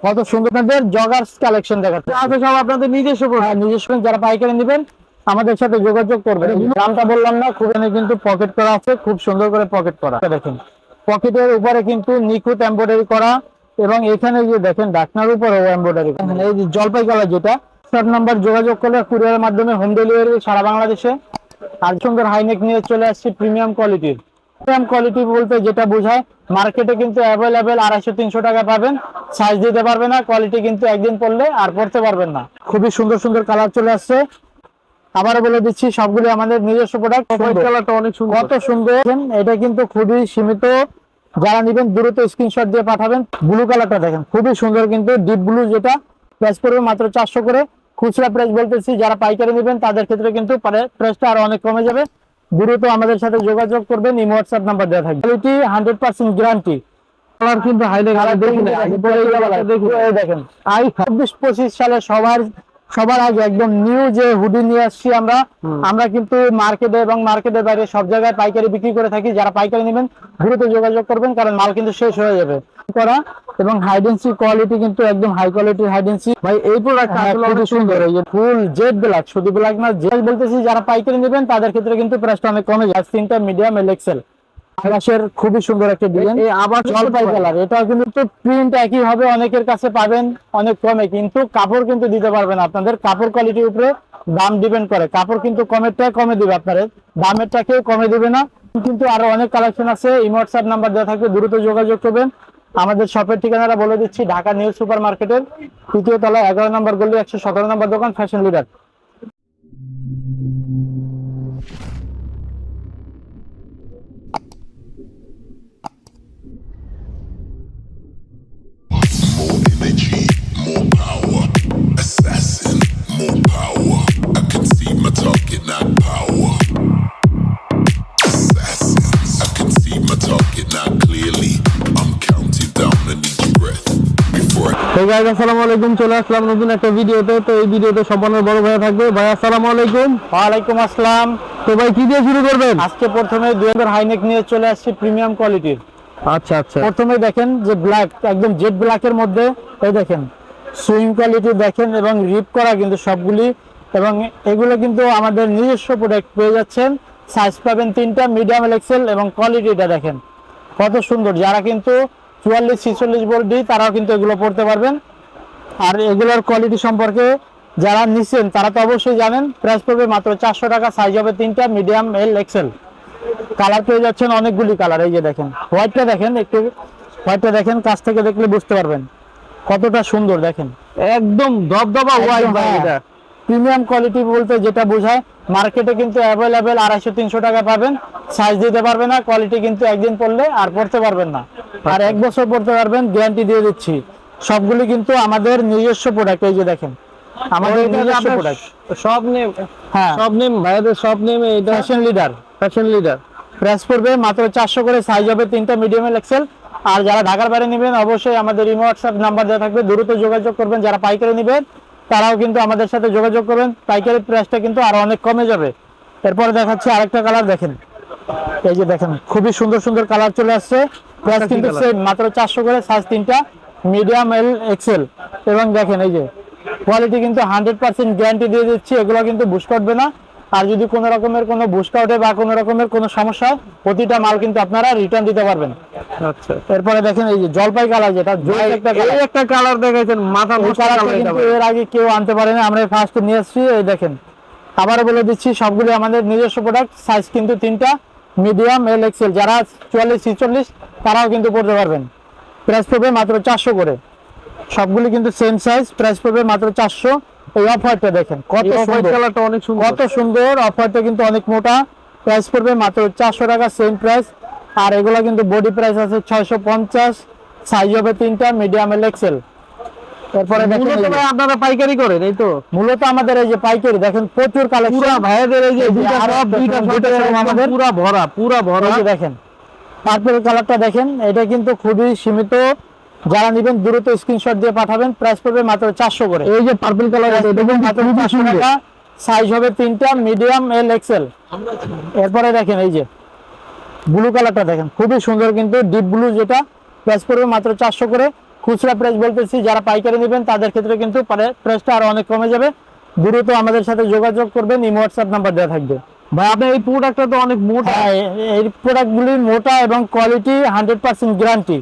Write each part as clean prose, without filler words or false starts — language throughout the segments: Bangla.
কত সুন্দর আপনাদের জগার্স কালেকশন দেখাচ্ছে। সব আপনাদের নিজস্ব নিজস্ব, যারা পাইকারি নেবেন আমাদের সাথে যোগাযোগ করবেন। দামটা বললাম না, খুব কিন্তু পকেট করা আছে, খুব সুন্দর করে পকেট করা। দেখেন পকেটের উপরে কিন্তু নিখুঁত এমব্রয়ডারি করা, এবং এখানে যে দেখেন ঢাকনার উপরেও এমব্রয়ডারি। এই যে জলপাই কালার, যেটা 7 নাম্বার যোগাযোগ করলে কুরিয়ারের মাধ্যমে হোম ডেলিভারি সারা বাংলাদেশে। আর সুন্দর হাইনেক নিয়ে চলে আসছে প্রিমিয়াম কোয়ালিটির। প্রিমিয়াম কোয়ালিটি বলতে যেটা বোঝায়, মার্কেটে কিন্তু অ্যাভেলেবেল 250-300 টাকা পাবেন, সাইজ দিতে পারবে না, কোয়ালিটি কিন্তু একদিন পরলে আর পড়তে পারবেন না। খুবই সুন্দর সুন্দর কালার চলে আসছে। আবারও বলে দিচ্ছি, সবগুলো আমাদের নিজস্ব প্রোডাক্ট। কালারটা অনেক সুন্দর, কত সুন্দর। এটা কিন্তু খুবই সীমিত, যারা নেবেন দ্রুত স্ক্রিনশট দিয়ে পাঠাবেন। ব্লু কালারটা দেখেন খুবই সুন্দর, কিন্তু ডিপ ব্লু, যেটা প্রাইস পড়বে মাত্র 400 করে। খুচরা প্রাইস বলতেছি, যারা পাইকারি নেবেন তাদের ক্ষেত্রে কিন্তু প্রাইসটা আরো অনেক কমে যাবে। দ্রুত আমাদের সাথে যোগাযোগ করবেন, এই হোয়াটসঅ্যাপ নাম্বার দেওয়া থাকবে। Quality 100% guarantee. কালার কিন্তু হাইলাইট দেখেন। 24-25 সালে সবার আগে একদম নিউ যে হুডি নিয়ে আসছি আমরা কিন্তু মার্কেটে এবং মার্কেটের বাইরে সব জায়গায় পাইকারি বিক্রি করে থাকি। যারা পাইকারি নেবেন দ্রুত যোগাযোগ করবেন, কারণ মাল কিন্তু শেষ হয়ে যাবে করা। এবং হাইডেন্সি কোয়ালিটি কিন্তু একদম হাই কোয়ালিটির হাইডেন্সি। ভাই এই প্রোডাক্ট খুবই সুন্দর, এই যে ফুল জেড ব্ল্যাক, শুধু ব্ল্যাক না জেড বলতেছি। যারা পাইকারি নেবেন তাদের ক্ষেত্রে কিন্তু প্রাইসটা অনেক কমে যায়। 3টা মিডিয়াম এল এক্সেল আকাশের খুবই সুন্দর একটা ডিজাইন। আবার জলপাই কালার, এটা কিন্তু প্রিন্ট একই হবে, অনেকের কাছে পাবেন অনেক কমে, কিন্তু কাপড় কিন্তু দিতে পারবেন। আপনাদের কাপড় কোয়ালিটির উপরে দাম ডিপেন্ড করে। কাপড় কিন্তু কমেরটা কমে দিবে, আপনাদের দামেরটা কেউ কমে দিবে না। কিন্তু আরো অনেক কালেকশন আছে, হোয়াটসঅ্যাপ নাম্বার দেওয়া থাকবে, দ্রুত যোগাযোগ করবেন। আমাদের শপের ঠিকানাটা বলে দিচ্ছি, ঢাকা নিউ সুপার মার্কেটের 3য় তলা 11 নম্বর গলি 117 নম্বর দোকান, fashion leader. Energy, more power. Assassin, more power. I can see my target, not power. Assassins, I can see my target, not clearly. I'm counting down on each breath before I... আসসালামু আলাইকুম, চলে আসলাম নতুন একটা ভিডিওতে। তো এই ভিডিওতে সম্পূর্ণ বড় ভাই থাকবে। ভাই আসসালামু আলাইকুম। ওয়ালাইকুম আসসালাম। তো ভাই কি দিয়ে শুরু করবেন? আজকে প্রথমে 2000 হাইনেক নিয়ে চলে আসছি প্রিমিয়াম কোয়ালিটির। আচ্ছা আচ্ছা, প্রথমে দেখেন যে ব্ল্যাক, একদম জেড ব্ল্যাকের মধ্যে, এই দেখেন সুইং কোয়ালিটি দেখেন, এবং রিপ করা কিন্তু সবগুলি। এবং এগুলো কিন্তু আমাদের নিজস্ব প্রোডাক্ট পেয়ে যাচ্ছেন। সাইজ পাবেন 3টা মিডিয়াম এল এক্সেল, এবং কোয়ালিটিটা দেখেন কত সুন্দর। যারা কিন্তু 44-46 বডি, তারাও কিন্তু এগুলো পড়তে পারবেন। আর এগুলোর কোয়ালিটি সম্পর্কে যারা নিচ্ছেন তারা তো অবশ্যই জানেন। প্রাইস পড়বে মাত্র 400 টাকা, সাইজ হবে 3টা মিডিয়াম এল এক্সেল। কালার পেয়ে যাচ্ছেন অনেকগুলি কালার। এই যে দেখেন হোয়াইটটা দেখেন, একটু হোয়াইটটা দেখেন, কাছ থেকে দেখলে বুঝতে পারবেন কতটা সুন্দর। দেখেন একদম দবদবা হোয়াইট। এটা প্রিমিয়াম কোয়ালিটি বলতে যেটা বোঝায়, মার্কেটে কিন্তু অ্যাভেলেবেল 250-300 টাকা পাবেন, সাইজ দিতে পারবে না, কোয়ালিটি কিন্তু একদিন পরলে আর পড়তে পারবেন না। আর 1 বছর পড়তে পারবেন, গ্যারান্টি দিয়ে দিচ্ছি। সবগুলি কিন্তু আমাদের নিজস্ব প্রোডাক্ট। এই যে দেখেন আমাদের নিজস্ব প্রোডাক্ট, সব নেম, হ্যাঁ সব নেম ভাইদের, সব নেম। এটা fashion leader, fashion leader. Price পড়বে মাত্র 400 করে, সাইজ হবে 3টা মিডিয়াম এল এক্সেল। আর যারা ঢাকার বাইরে নেবেন অবশ্যই আমাদের হোয়াটসঅ্যাপ নাম্বার দেওয়া থাকবে, দ্রুত যোগাযোগ করবেন। যারা পাইকারি নেবেন তারাও কিন্তু আমাদের সাথে যোগাযোগ করবেন, পাইকারি প্রাইসটা কিন্তু আরো অনেক কমে যাবে। এরপরে দেখাচ্ছি আরেকটা কালার, দেখেন এই যে দেখেন খুবই সুন্দর সুন্দর কালার চলে আসছে। প্রাইস কিন্তু মাত্র 400 করে, সাইজ 3টা মিডিয়াম এল এক্সেল। এবং দেখেন এই যে কোয়ালিটি কিন্তু 100% গ্যারান্টি দিয়ে দিচ্ছি, এগুলো কিন্তু বুশ কাটবে না। আর যদি কোনো রকমের কোনো বুশকা ওঠে বা কোনো রকমের কোনো সমস্যা হয়, প্রতিটা মাল কিন্তু আপনারা রিটার্ন দিতে পারবেন। আচ্ছা, এরপরে দেখেন এই যে জলপাই কালার, যেটা একটা কালার দেখাইছেন, মাথা কিন্তু এর আগে কেউ আনতে পারে না, আমরা ফার্স্ট নিয়ে আসছি। এই দেখেন আবারও বলে দিচ্ছি, সবগুলো আমাদের নিজস্ব প্রোডাক্ট। সাইজ কিন্তু 3টা মিডিয়াম এল এক্সেল। যারা 44-46 তারাও কিন্তু পড়তে পারবেন। প্রাইস পড়বে মাত্র 400 করে, সবগুলি কিন্তু সেম সাইজ। প্রাইস পড়বে মাত্র 400। এই অফারটা দেখেন কত সুন্দর, কালারটা অনেক সুন্দর, কত সুন্দর। অফারটা কিন্তু অনেক মোটা। প্রাইস পড়বে মাত্র 400 টাকা, সেম প্রাইস। আর এগুলো কিন্তু বডি প্রাইস আছে 650, সাইজ হবে 3টা মিডিয়াম এল এক্সেল। এরপরে দেখেন আপনারা পাইকারি করেন, এই তো মূলত আমাদের এই যে পাইকারি দেখেন প্রচুর কালেকশন ভাইদের। এই যে আমাদের পুরা ভরা, পুরা ভরা। দেখেন পার্পল কালারটা দেখেন, এটা কিন্তু খুবই সীমিত, যারা নেবেন দ্রুত স্ক্রিনশট দিয়ে পাঠাবেন। প্রাইস পড়বে মাত্র 400 করে। এই যে পার্পল কালার, এটা দেখুন মাত্র 400 টাকা, সাইজ হবে 3টা মিডিয়াম এল এক্সেল। এরপরে দেখেন এই যে ব্লু কালারটা দেখেন খুবই সুন্দর, কিন্তু ডিপ ব্লু, যেটা প্রাইস পড়বে মাত্র 400 করে। খুচরা প্রাইস বলতেছি, যারা পাইকারি নেবেন তাদের ক্ষেত্রে কিন্তু প্রাইসটা আরো অনেক কমে যাবে। দ্রুত আমাদের সাথে যোগাযোগ করবেন, ইমো হোয়াটসঅ্যাপ নাম্বার দেওয়া থাকবে। ভাই আপনার এই প্রোডাক্টটা তো অনেক মোটা। হ্যাঁ, এই প্রোডাক্টগুলি মোটা এবং কোয়ালিটি 100% গ্যারান্টি।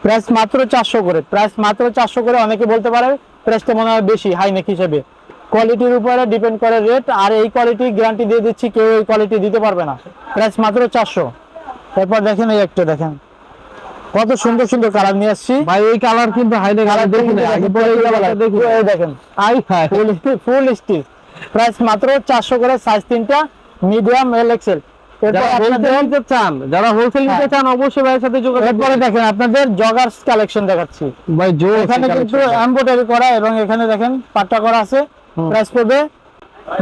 প্রাইস মাত্র 400 করে, প্রাইস মাত্র 400 করে। অনেকে বলতে পারে প্রাইসটা মনে হয় বেশি হাইনেক হিসেবে, কোয়ালিটির উপরে ডিপেন্ড করে রেট। আর এই কোয়ালিটি গ্যারান্টি দিয়ে দিচ্ছি, কেউ এই কোয়ালিটি দিতে পারবে না। প্রাইস মাত্র 400। এরপর দেখেন এই একটা দেখেন, কত সুন্দর সুন্দর কালার নিয়ে আসছি ভাই এই কালার কিন্তু হাইনেক কালার দেখুন, আগে পরে এই কালারটা দেখুন। এই দেখেন আই হাই, ফুল স্টিচ। প্রাইস মাত্র 400 করে, সাইজ 3টা, মিডিয়াম এল এক্সেল। যারা হোলসেল নিতে চান, যারা হোলসেল নিতে হ্যাঁ। চান অবশ্যই ভাইয়ের সাথে যোগাযোগ এরপরে করুন। দেখেন আপনাদের জগার্স কালেকশন দেখাচ্ছি। ভাই জোর এখানে কিন্তু এমব্রয়ডারি করা এবং এখানে দেখেন পাট্টা করা আছে। প্রাইস পড়বে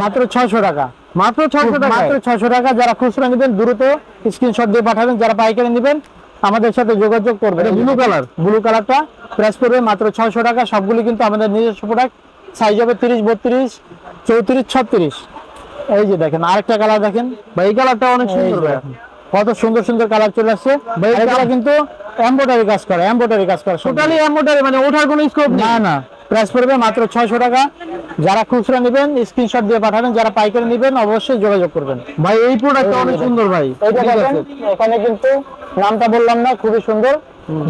মাত্র 600 টাকা। মাত্র 600 টাকা। মাত্র 600 টাকা। যারা খুচরা নেবেন দ্রুত স্ক্রিনশট দিয়ে পাঠাবেন, যারা পাইকারি নেবেন আমাদের সাথে যোগাযোগ করবেন। ব্লু কালার, ব্লু কালারটা প্রাইস পড়বে মাত্র 600 টাকা। সবগুলি কিন্তু আমাদের নিজস্ব প্রোডাক্ট, সাইজ হবে 30, 32, 34, 36। এই যে দেখেন আরেকটা কালার দেখেন, ভাই এই কালারটা অনেক এই সুন্দর যে ভাই। দেখেন, কত সুন্দর সুন্দর কালার চলে আসছে। ভাই, আর এগুলো কিন্তু এমব্রয়ডারি কাজ করে, এমব্রয়ডারি কাজ করে টোটালি এমব্রয়ডারি, মানে ওঠার কোনো স্কোপ না নেই। না। প্রাইস পড়বে মাত্র 600 টাকা। যারা খুচরা নেবেন স্ক্রিনশট দিয়ে পাঠাবেন, যারা পাইকারি নেবেন অবশ্যই যোগাযোগ করবেন। ভাই এই প্রোডাক্টটা অনেক সুন্দর ভাই। এইটা ঠিক দেখেন, আছে। এখানে কিন্তু নামটা বললাম না, খুবই সুন্দর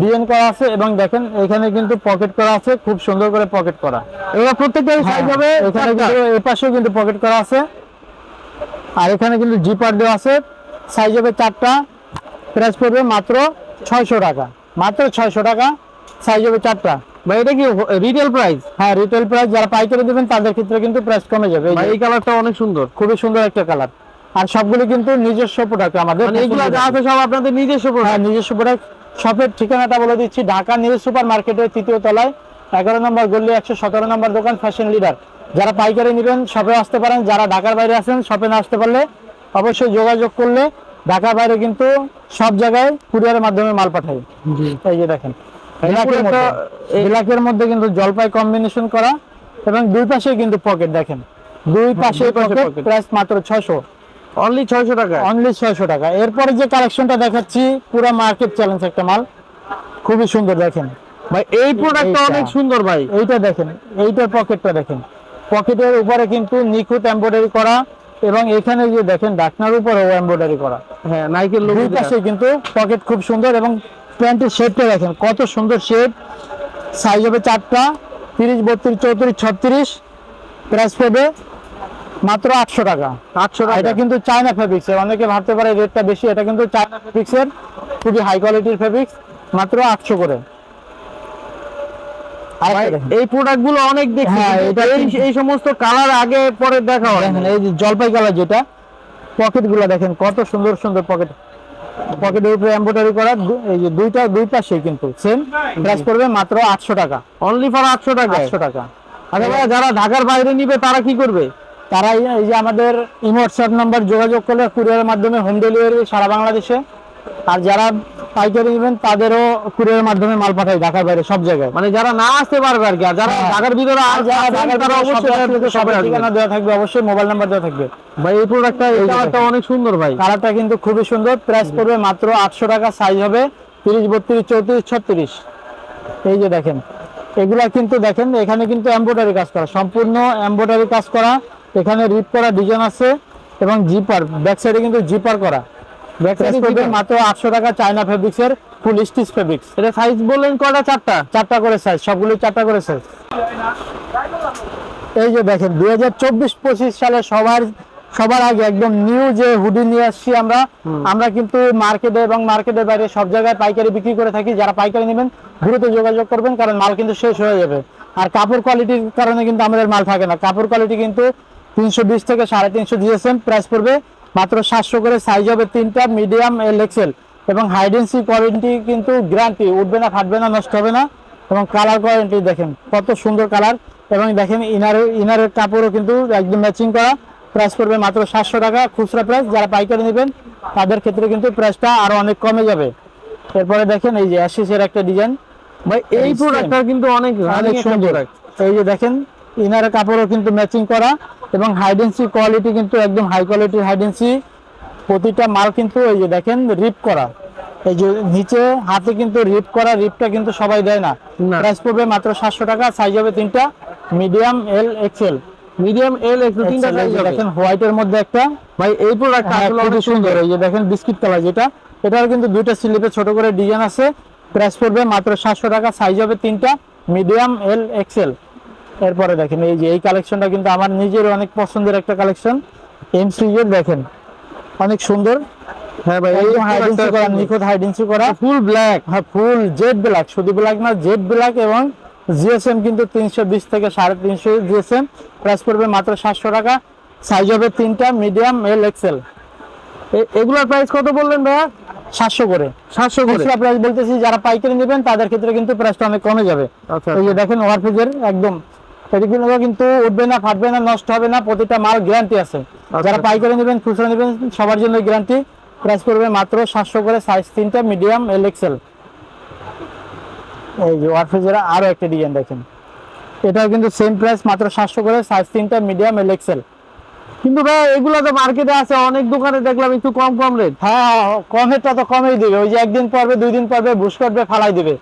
ডিজাইন করা আছে। এবং দেখেন এখানে কিন্তু পকেট করা আছে, খুব সুন্দর করে পকেট করা। এগুলো প্রত্যেকটা সাইজ হবে এখানে 4টা। কিন্তু এই পাশেও কিন্তু পকেট করা আছে। আর এখানে কিন্তু জিপার দেওয়া আছে, সাইজ হবে 4টা। প্রাইস পড়বে মাত্র 600 টাকা, মাত্র 600 টাকা। সাইজ হবে 4টা। ভাই এটা কি রিটেল প্রাইস? হ্যাঁ, রিটেল প্রাইস। যারা পাইকারি দেবেন তাদের ক্ষেত্রে কিন্তু প্রাইস কমে যাবে। ভাই এই কালারটা অনেক সুন্দর। খুবই সুন্দর একটা কালার। আর সবগুলো কিন্তু নিজস্ব প্রোডাক্ট আমাদের। মানে এগুলো যা আছে সব আপনাদের নিজস্ব হ্যাঁ, প্রোডাক্ট। নিজস্ব প্রোডাক্ট। শপের ঠিকানাটা বলে দিচ্ছি, ঢাকা নিউ সুপার মার্কেটের 3য় তলায় 11 নম্বর গলি 117 নম্বর দোকান, ফ্যাশন লিডার। যারা পাইকারি নেবেন শপে আসতে পারেন, যারা ঢাকার বাইরে আছেন শপে না আসতে পারলে অবশ্যই যোগাযোগ করলে ঢাকার বাইরে কিন্তু সব জায়গায় কুরিয়ারের মাধ্যমে মাল পাঠাই। এই যে দেখেন ব্ল্যাকের মধ্যে কিন্তু জলপাই কম্বিনেশন করা এবং দুই পাশে কিন্তু পকেট দেখেন, দুই পাশে পকেট। প্রাইস মাত্র 600, অনলি 600 টাকা। অনলি 600 টাকা। এরপরে যে কালেকশনটা দেখাচ্ছি পুরো মার্কেট চ্যালেঞ্জ একটা মাল, খুবই সুন্দর দেখেন। ভাই এই প্রোডাক্টটা এইটা। অনেক সুন্দর ভাই। এইটা দেখেন, এইটার পকেটটা দেখেন, পকেটের উপরে কিন্তু নিখুঁত এমব্রয়ডারি করা এবং এখানে যে দেখেন ঢাকনার উপরেও এমব্রয়ডারি করা। হ্যাঁ, নাইকের লোগো দুই পাশে কিন্তু পকেট খুব সুন্দর এবং প্যান্টের শেপটা দেখেন কত সুন্দর শেপ। সাইজ হবে 4টা, 30, 32, 34, 36। প্রাইস পড়বে মাত্র 800 টাকা। 800 টাকা। এটা কিন্তু চায়না ফেব্রিক্স এর, অনেকে ভাবতে পারে রেটটা বেশি, এটা কিন্তু চায়না ফেব্রিক্স এর, খুবই হাই কোয়ালিটির ফেব্রিক্স, মাত্র 800 করে। আর ভাই এই প্রোডাক্ট গুলো অনেক দেখি, হ্যাঁ, কিন্তু এটা এই সমস্ত কালার আগে পরে দেখা হয় দেখেন না। এই যে জলপাই কালার যেটা, পকেট গুলো দেখেন কত সুন্দর সুন্দর পকেট, পকেটের উপরে এমব্রয়ডারি করা। এই যে দুই পাশে কিন্তু সেম। প্রাইস পড়বে মাত্র 800 টাকা, অনলি ফর 800 টাকা। 800 টাকা। আচ্ছা ভাই, যারা ঢাকার বাইরে নিবে তারা কি করবে? তারা এই যে আমাদের ইমো হোয়াটসঅ্যাপ নাম্বার যোগাযোগ করলে কুরিয়ারের মাধ্যমে হোম ডেলিভারি সারা বাংলাদেশে। আর যারা পাইকারি নেবেন তাদেরও কুরিয়ারের মাধ্যমে মাল পাঠাই ঢাকার বাইরে সব জায়গায়। মানে যারা না আসতে পারবে আর কি, আর যারা হ্যাঁ। ঢাকার ভিতরে আর যারা ঢাকার তারা বাইরে অবশ্যই সবার সবে আসবে। ঠিকানা দেওয়া থাকবে, অবশ্যই মোবাইল নাম্বার দেওয়া থাকবে। ভাই এই প্রোডাক্টটা, এই এই যে কালারটা দেখেন। অনেক সুন্দর ভাই। কালারটা কিন্তু খুবই সুন্দর। প্রাইস পড়বে মাত্র 800 টাকা। সাইজ হবে 30, 32, 34, 36। এই যে দেখেন এগুলা কিন্তু দেখেন এখানে কিন্তু এমব্রয়ডারি কাজ করা, সম্পূর্ণ এমব্রয়ডারি কাজ করা। এখানে রিপ করা ডিজাইন আছে এবং জিপার, ব্যাক সাইডে কিন্তু জিপার করা। ব্যাক সাইডে পড়বে মাত্র 800 টাকা। চায়না ফেব্রিক্স এর ফুল স্টিচ ফেব্রিক্স। এটা সাইজ বললেন কয়টা? 4টা। 4টা করে সাইজ, সবগুলো 4টা করে সাইজ। এই যে দেখেন 2024-25 সালে সবার আগে একদম নিউ যে হুডি নিয়ে আসছি আমরা কিন্তু মার্কেটে এবং মার্কেটের বাইরে সব জায়গায় পাইকারি বিক্রি করে থাকি। যারা পাইকারি নেবেন দ্রুত যোগাযোগ করবেন, কারণ মাল কিন্তু শেষ হয়ে যাবে। আর কাপড় কোয়ালিটির কারণে কিন্তু আমাদের মাল থাকে না। কাপড় কোয়ালিটি কিন্তু 320 থেকে 350 জিএসএম। প্রাইস পড়বে মাত্র 700 করে। সাইজ হবে 3টা, মিডিয়াম এল এক্সেল এবং হাইডেন্সি কোয়ালিটি কিন্তু গ্যারান্টি, উঠবে না, ফাটবে না, নষ্ট হবে না। এবং কালার কোয়ালিটি দেখেন কত সুন্দর কালার। এবং দেখেন ইনারের কাপড়ও কিন্তু একদম ম্যাচিং করা। প্রাইস পড়বে মাত্র 700 টাকা খুচরা প্রাইস। যারা পাইকারি নেবেন তাদের ক্ষেত্রে কিন্তু প্রাইসটা আরো অনেক কমে যাবে। এরপরে দেখেন এই যে অ্যাশিসের একটা ডিজাইন, ভাই এই প্রোডাক্টটা কিন্তু অনেক অনেক সুন্দর। এই যে দেখেন ইনারের কাপড়ও কিন্তু ম্যাচিং করা এবং হাইডেন্সি কোয়ালিটি কিন্তু একদম হাই কোয়ালিটির হাইডেন্সি। প্রতিটা মাল কিন্তু এই যে দেখেন রিপ করা এই যে নিচে হাতে কিন্তু রিপ করা, রিপটা কিন্তু সবাই দেয় না। না। প্রাইস পড়বে মাত্র 700 টাকা, সাইজ হবে তিনটা, মিডিয়াম, এল, এক্সেল। মিডিয়াম এল একটু তিনটা এই সাইজ যে হবে। দেখেন হোয়াইটের মধ্যে একটা, ভাই এই প্রোডাক্টটা আসলে খুবই অনেক সুন্দর। এই যে দেখেন বিস্কিট কালার যেটা, এটার কিন্তু দুইটা স্লিপে ছোট করে ডিজাইন আছে। প্রাইস পড়বে মাত্র 700 টাকা, সাইজ হবে তিনটা, মিডিয়াম, এল, এক্সেল। এরপরে দেখেন এই যে এই কালেকশনটা কিন্তু আমার নিজের অনেক পছন্দের একটা কালেকশন, এম সিরিজের। দেখেন অনেক সুন্দর। হ্যাঁ ভাই এই একদম হাইডেন্সি করা, নিখুঁত হাইডেন্সি করা, ফুল ব্ল্যাক। হ্যাঁ ফুল জেড ব্ল্যাক, শুধু ব্ল্যাক না জেড ব্ল্যাক, এবং জিএসএম কিন্তু 320 থেকে 350 জিএসএম। প্রাইস পড়বে মাত্র 700 টাকা, সাইজ হবে তিনটা, মিডিয়াম, এল, এক্সেল। এগুলোর প্রাইস কত বললেন ভাইয়া? 700 করে। 700 করে। খুচরা প্রাইস বলতেছি, যারা পাইকারি নেবেন তাদের ক্ষেত্রে কিন্তু প্রাইসটা অনেক কমে যাবে। আচ্ছা এই যে দেখেন ওয়ারফেজের একদম, এগুলো কিন্তু উঠবে না, ফাটবে না, নষ্ট হবে না, প্রতিটা মাল গ্যারান্টি আছে। যারা পাইকারি নেবেন, খুচরা নেবেন, সবার জন্য গ্যারান্টি। প্রাইস পড়বে মাত্র 700 করে, সাইজ তিনটা, মিডিয়াম, এল, এক্সেল। এই যে ওয়ারফেজের আরো একটা ডিজাইন দেখেন, এটাও কিন্তু সেম প্রাইস, মাত্র 700 করে, সাইজ তিনটা, মিডিয়াম, এল, এক্সেল। কিন্তু ভাই এগুলো তো মার্কেটে আছে, অনেক দোকানে দেখলাম একটু কম কম রেট। হ্যাঁ কমেরটা তো কমেই দিবে, ওই যে একদিন পরবে, 2 দিন পরবে, বুশ করবে, ফালাই দিবে।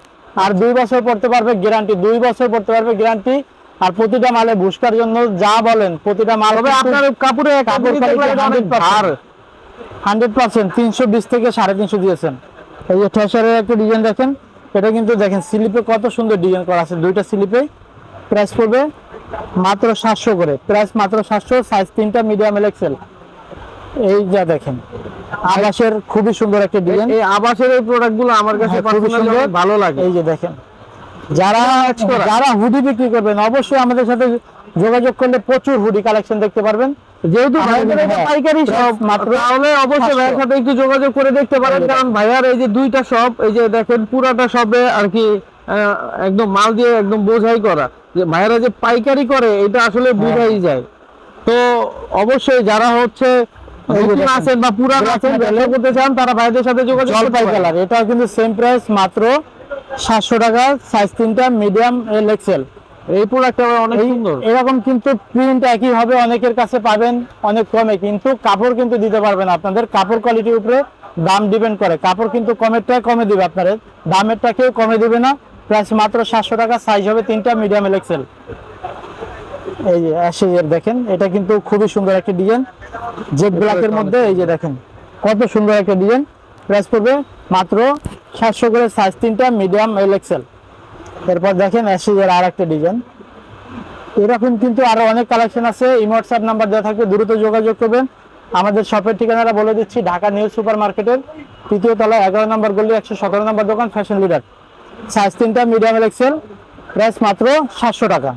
আর 2 বছর পড়তে পারবে গ্যারান্টি, 2 বছর পড়তে পারবে গ্যারান্টি। আর প্রতিটা মালে বুশকার জন্য যা বলেন, প্রতিটা মাল তবে আপনার কাপড়ে কাপড় 100%, 320 থেকে 350 দিয়েছেন। এই যে ঠেসারের একটা ডিজাইন দেখেন, এটা কিন্তু দেখেন স্লিপে কত সুন্দর ডিজাইন করা আছে, দুইটা স্লিপে। প্রাইস পড়বে মাত্র 700 করে, প্রাইস মাত্র 700, সাইজ তিনটা, মিডিয়াম, এল, এক্সেল। এই যা দেখেন আবাসের খুবই সুন্দর একটা ডিজাইন। এই আবাসের এই প্রোডাক্টগুলো আমার কাছে হ্যাঁ, খুবই personally সুন্দর। অনেক ভালো লাগে। এই যে দেখেন, যারা হুডি বিক্রি করবেন অবশ্যই আমাদের সাথে যোগাযোগ করলে প্রচুর হুডি কালেকশন দেখতে পারবেন। যেহেতু আমাদের ভাইদের এটা হ্যাঁ, পাইকারি শপ, মাত্র তাহলে অবশ্যই 700 ভাইয়ের সাথে একটু যোগাযোগ করে দেখতে পারেন। এই যে কারণ ভাইয়ার এই যে দুইটা শপ, এই যে দেখেন পুরাটা শপে আর কি একদম মাল দিয়ে একদম বোঝাই করা, যে ভাইয়ারা যে পাইকারি করে এটা আসলে বোঝাই যায়। তো অবশ্যই যারা হচ্ছে এই যে নতুন দেখেন, আছেন বা পুরান black আছেন, model ব্যবসা করতে চান, তারা ভাইদের সাথে যোগাযোগ করতে জলপাই পারেন। কালার, এটা কিন্তু সেম প্রাইস, মাত্র 700 টাকা, সাইজ তিনটা, মিডিয়াম, এল, এক্সেল। এই প্রোডাক্টটা অনেক সুন্দর। এরকম কিন্তু প্রিন্ট একই হবে, অনেকের কাছে পাবেন অনেক কমে, কিন্তু কাপড় কিন্তু দিতে পারবেন। আপনাদের কাপড় কোয়ালিটির উপরে দাম ডিপেন্ড করে, কাপড় কিন্তু কমেরটা কমে দিবে, আপনাদের দামেরটা কেউ কমে দিবে না। প্রাইস মাত্র 700 টাকা, সাইজ হবে তিনটা, মিডিয়াম, এল, এক্সেল। এই যে অ্যাশেজের দেখেন, এটা কিন্তু খুবই সুন্দর একটা ডিজাইন, জেড ব্ল্যাকের মধ্যে। এই যে দেখেন কত সুন্দর একটা ডিজাইন, প্রাইস পড়বে মাত্র 700 করে, সাইজ তিনটা, মিডিয়াম, এল, এক্সেল। এরপর দেখেন অ্যাশেজের আর একটা ডিজাইন, এরকম কিন্তু আরো অনেক কালেকশন আছে। হোয়াটসঅ্যাপ নাম্বার দেওয়া থাকবে, দ্রুত যোগাযোগ করবেন। আমাদের শপের ঠিকানাটা বলে দিচ্ছি, ঢাকা নিউ সুপার মার্কেটের 3য় তলায় 11 নম্বর গলি, 117 নম্বর দোকান, ফ্যাশন লিডার। সাইজ তিনটা, মিডিয়াম, এল, এক্সেল। প্রাইস মাত্র 700 টাকা।